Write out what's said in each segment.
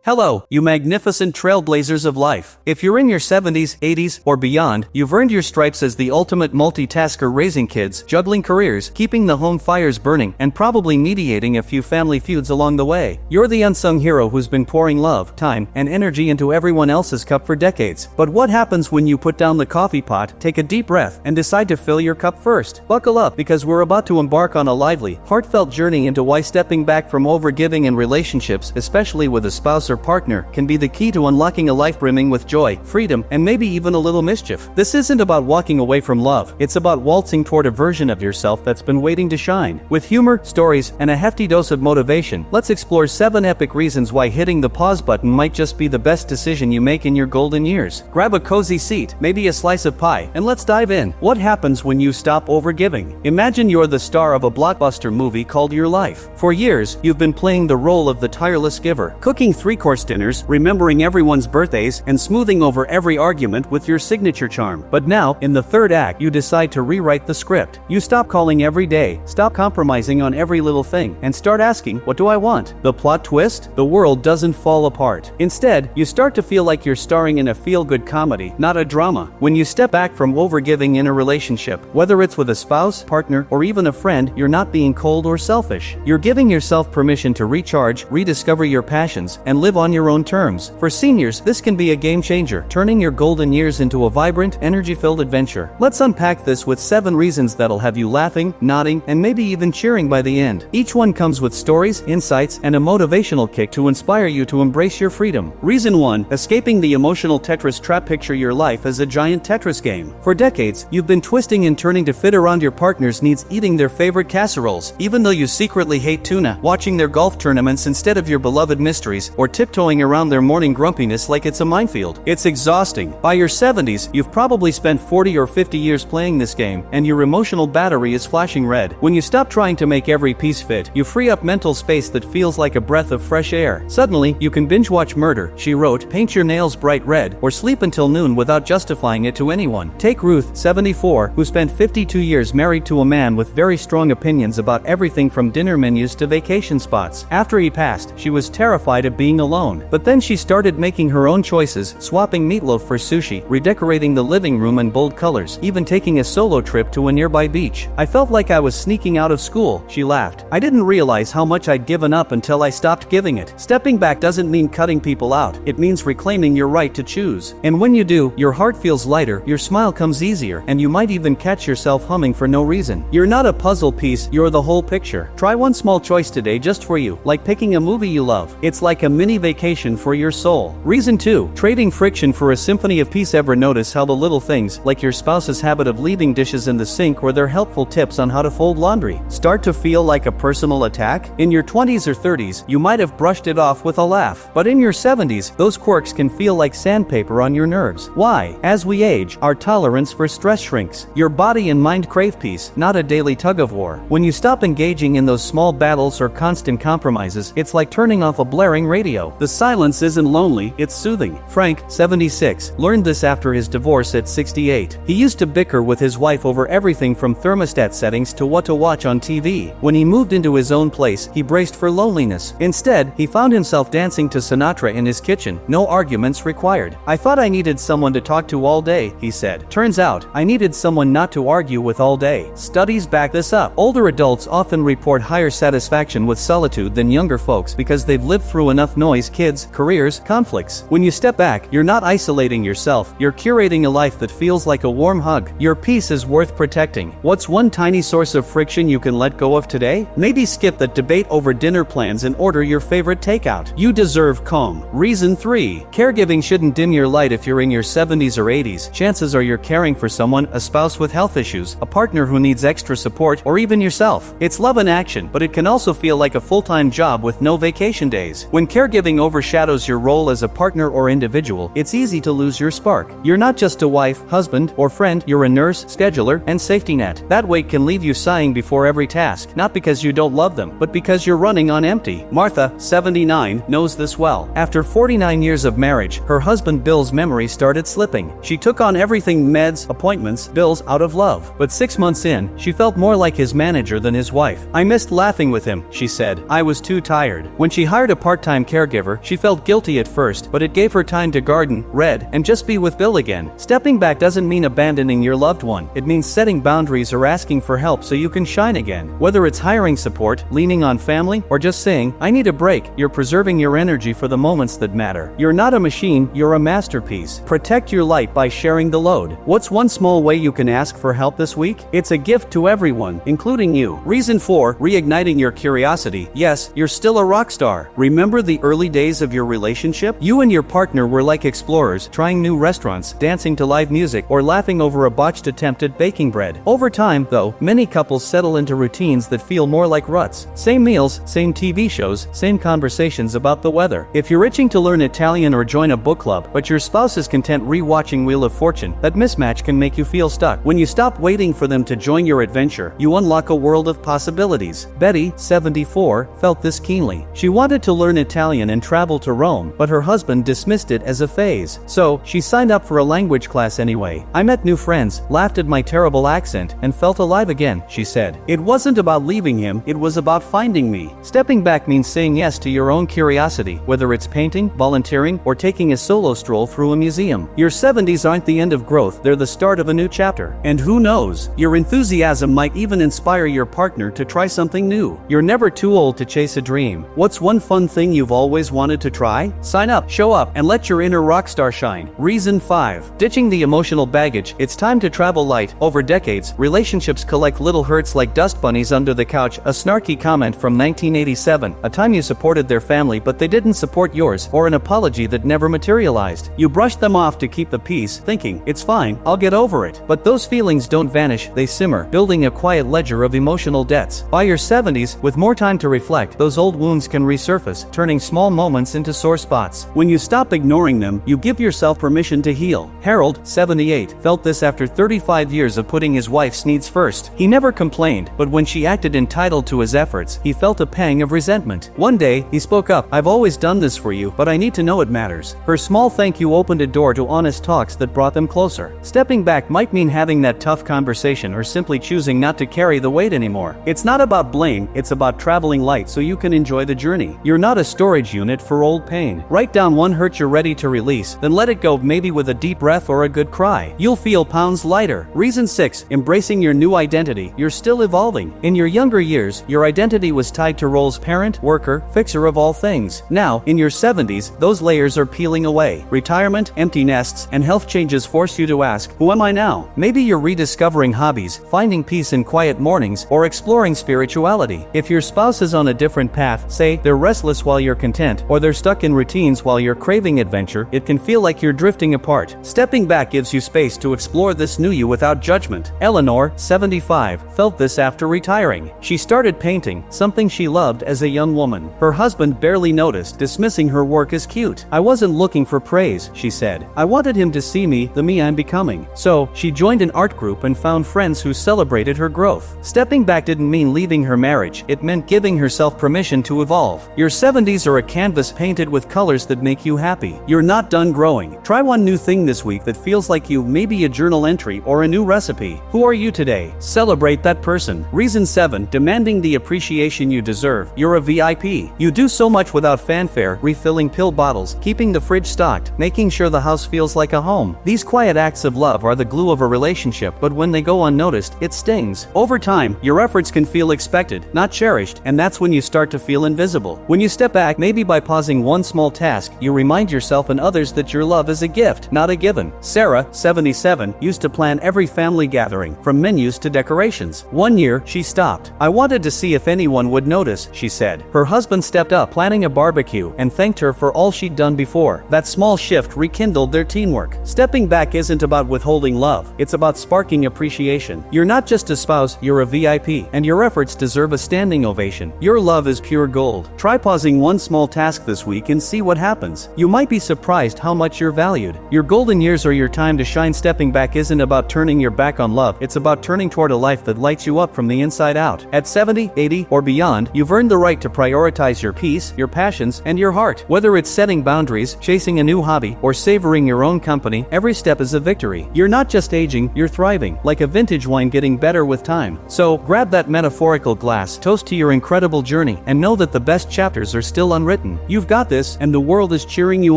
Hello, you magnificent trailblazers of life. If you're in your 70s, 80s, or beyond, you've earned your stripes as the ultimate multitasker, raising kids, juggling careers, keeping the home fires burning, and probably mediating a few family feuds along the way. You're the unsung hero who's been pouring love, time, and energy into everyone else's cup for decades. But what happens when you put down the coffee pot, take a deep breath, and decide to fill your cup first? Buckle up, because we're about to embark on a lively, heartfelt journey into why stepping back from overgiving in relationships, especially with a spouse or partner, can be the key to unlocking a life brimming with joy, freedom, and maybe even a little mischief. This isn't about walking away from love, it's about waltzing toward a version of yourself that's been waiting to shine. With humor, stories, and a hefty dose of motivation, let's explore 7 epic reasons why hitting the pause button might just be the best decision you make in your golden years. Grab a cozy seat, maybe a slice of pie, and let's dive in. What happens when you stop overgiving? Imagine you're the star of a blockbuster movie called Your Life. For years, you've been playing the role of the tireless giver, cooking 3-course dinners, remembering everyone's birthdays, and smoothing over every argument with your signature charm. But now, in the third act, you decide to rewrite the script. You stop calling every day, stop compromising on every little thing, and start asking, what do I want? The plot twist? The world doesn't fall apart. Instead, you start to feel like you're starring in a feel-good comedy, not a drama. When you step back from overgiving in a relationship, whether it's with a spouse, partner, or even a friend, you're not being cold or selfish. You're giving yourself permission to recharge, rediscover your passions, and live on your own terms. For seniors, this can be a game changer, turning your golden years into a vibrant, energy-filled adventure. Let's unpack this with 7 reasons that'll have you laughing, nodding, and maybe even cheering by the end. Each one comes with stories, insights, and a motivational kick to inspire you to embrace your freedom. Reason 1. Escaping the emotional Tetris trap. Picture your life as a giant Tetris game. For decades, you've been twisting and turning to fit around your partner's needs, eating their favorite casseroles, even though you secretly hate tuna, watching their golf tournaments instead of your beloved mysteries, or tiptoeing around their morning grumpiness like it's a minefield. It's exhausting. By your 70s, you've probably spent 40 or 50 years playing this game, and your emotional battery is flashing red. When you stop trying to make every piece fit, you free up mental space that feels like a breath of fresh air. Suddenly, you can binge watch Murder, She Wrote, paint your nails bright red, or sleep until noon without justifying it to anyone. Take Ruth, 74, who spent 52 years married to a man with very strong opinions about everything from dinner menus to vacation spots. After he passed, she was terrified of being alone. But then she started making her own choices, swapping meatloaf for sushi, redecorating the living room in bold colors, even taking a solo trip to a nearby beach. I felt like I was sneaking out of school, she laughed. I didn't realize how much I'd given up until I stopped giving it. Stepping back doesn't mean cutting people out, it means reclaiming your right to choose. And when you do, your heart feels lighter, your smile comes easier, and you might even catch yourself humming for no reason. You're not a puzzle piece, you're the whole picture. Try one small choice today just for you, like picking a movie you love. It's like a mini vacation for your soul. Reason 2. Trading friction for a symphony of peace. Ever notice how the little things, like your spouse's habit of leaving dishes in the sink or their helpful tips on how to fold laundry, start to feel like a personal attack? In your 20s or 30s, you might have brushed it off with a laugh. But in your 70s, those quirks can feel like sandpaper on your nerves. Why? As we age, our tolerance for stress shrinks. Your body and mind crave peace, not a daily tug-of-war. When you stop engaging in those small battles or constant compromises, it's like turning off a blaring radio. The silence isn't lonely, it's soothing. Frank, 76, learned this after his divorce at 68. He used to bicker with his wife over everything from thermostat settings to what to watch on TV. When he moved into his own place, he braced for loneliness. Instead, he found himself dancing to Sinatra in his kitchen, no arguments required. I thought I needed someone to talk to all day, he said. Turns out, I needed someone not to argue with all day. Studies back this up. Older adults often report higher satisfaction with solitude than younger folks because they've lived through enough noise, kids, careers, conflicts. When you step back, you're not isolating yourself, you're curating a life that feels like a warm hug. Your peace is worth protecting. What's one tiny source of friction you can let go of today? Maybe skip that debate over dinner plans and order your favorite takeout. You deserve calm. Reason 3. Caregiving shouldn't dim your light. If you're in your 70s or 80s, chances are you're caring for someone, a spouse with health issues, a partner who needs extra support, or even yourself. It's love in action, but it can also feel like a full-time job with no vacation days. When caregiving overshadows your role as a partner or individual, it's easy to lose your spark. You're not just a wife, husband, or friend, you're a nurse, scheduler, and safety net. That weight can leave you sighing before every task, not because you don't love them, but because you're running on empty. Martha, 79, knows this well. After 49 years of marriage, her husband Bill's memory started slipping. She took on everything, meds, appointments, bills, out of love. But 6 months in, she felt more like his manager than his wife. I missed laughing with him, she said. I was too tired. When she hired a part-time caregiver caregiver, she felt guilty at first, but it gave her time to garden, read, and just be with Bill again. Stepping back doesn't mean abandoning your loved one. It means setting boundaries or asking for help so you can shine again. Whether it's hiring support, leaning on family, or just saying, I need a break, you're preserving your energy for the moments that matter. You're not a machine, you're a masterpiece. Protect your light by sharing the load. What's one small way you can ask for help this week? It's a gift to everyone, including you. Reason 4, reigniting your curiosity. Yes, you're still a rock star. Remember the early days of your relationship? You and your partner were like explorers, trying new restaurants, dancing to live music, or laughing over a botched attempt at baking bread. Over time, though, many couples settle into routines that feel more like ruts. Same meals, same TV shows, same conversations about the weather. If you're itching to learn Italian or join a book club, but your spouse is content re-watching Wheel of Fortune, that mismatch can make you feel stuck. When you stop waiting for them to join your adventure, you unlock a world of possibilities. Betty, 74, felt this keenly. She wanted to learn Italian and travel to Rome, but her husband dismissed it as a phase. So, she signed up for a language class anyway. I met new friends, laughed at my terrible accent, and felt alive again, she said. It wasn't about leaving him, it was about finding me. Stepping back means saying yes to your own curiosity, whether it's painting, volunteering, or taking a solo stroll through a museum. Your 70s aren't the end of growth, they're the start of a new chapter. And who knows, your enthusiasm might even inspire your partner to try something new. You're never too old to chase a dream. What's one fun thing you've always wanted to try? Sign up, show up, and let your inner rock star shine. Reason 5. Ditching the emotional baggage. It's time to travel light. Over decades, relationships collect little hurts like dust bunnies under the couch, a snarky comment from 1987, a time you supported their family but they didn't support yours, or an apology that never materialized. You brushed them off to keep the peace, thinking, it's fine, I'll get over it. But those feelings don't vanish, they simmer, building a quiet ledger of emotional debts. By your 70s, with more time to reflect, those old wounds can resurface, turning small moments into sore spots. When you stop ignoring them, you give yourself permission to heal. Harold, 78, felt this after 35 years of putting his wife's needs first. He never complained, but when she acted entitled to his efforts, he felt a pang of resentment. One day, he spoke up, I've always done this for you, but I need to know it matters. Her small thank you opened a door to honest talks that brought them closer. Stepping back might mean having that tough conversation or simply choosing not to carry the weight anymore. It's not about blame, it's about traveling light so you can enjoy the journey. You're not a storage unit for old pain. Write down one hurt you're ready to release, then let it go, maybe with a deep breath or a good cry. You'll feel pounds lighter. Reason 6. Embracing your new identity. You're still evolving. In your younger years, your identity was tied to roles: parent, worker, fixer of all things. Now, in your 70s, those layers are peeling away. Retirement, empty nests, and health changes force you to ask, who am I now? Maybe you're rediscovering hobbies, finding peace in quiet mornings, or exploring spirituality. If your spouse is on a different path, say they're restless while you're content, or they're stuck in routines while you're craving adventure, it can feel like you're drifting apart. Stepping back gives you space to explore this new you without judgment. Eleanor, 75, felt this after retiring. She started painting, something she loved as a young woman. Her husband barely noticed, dismissing her work as cute. I wasn't looking for praise, she said. I wanted him to see me, the me I'm becoming. So, she joined an art group and found friends who celebrated her growth. Stepping back didn't mean leaving her marriage, it meant giving herself permission to evolve. Your 70s are a canvas painted with colors that make you happy. You're not done growing. Try one new thing this week that feels like you, maybe a journal entry or a new recipe. Who are you today? Celebrate that person. Reason 7. Demanding the appreciation you deserve. You're a VIP. You do so much without fanfare, refilling pill bottles, keeping the fridge stocked, making sure the house feels like a home. These quiet acts of love are the glue of a relationship, but when they go unnoticed, it stings. Over time, your efforts can feel expected, not cherished, and that's when you start to feel invisible. When you step back, maybe by pausing one small task, you remind yourself and others that your love is a gift, not a given. Sarah, 77, used to plan every family gathering, from menus to decorations. One year, she stopped. I wanted to see if anyone would notice, she said. Her husband stepped up, planning a barbecue, and thanked her for all she'd done before. That small shift rekindled their teamwork. Stepping back isn't about withholding love, it's about sparking appreciation. You're not just a spouse, you're a VIP, and your efforts deserve a standing ovation. Your love is pure gold. Try pausing one small task this week and see what happens. You might be surprised how much you're valued. Your golden years are your time to shine. Stepping back isn't about turning your back on love, it's about turning toward a life that lights you up from the inside out. At 70, 80, or beyond, you've earned the right to prioritize your peace, your passions, and your heart. Whether it's setting boundaries, chasing a new hobby, or savoring your own company, every step is a victory. You're not just aging, you're thriving, like a vintage wine getting better with time. So, grab that metaphorical glass, toast to your incredible journey, and know that the best chapters are still unwritten. certain. You've got this, and the world is cheering you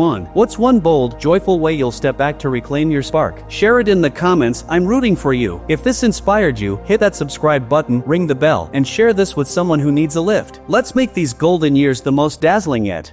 on. What's one bold, joyful way you'll step back to reclaim your spark? Share it in the comments. I'm rooting for you. If this inspired you, hit that subscribe button, ring the bell, and share this with someone who needs a lift. Let's make these golden years the most dazzling yet.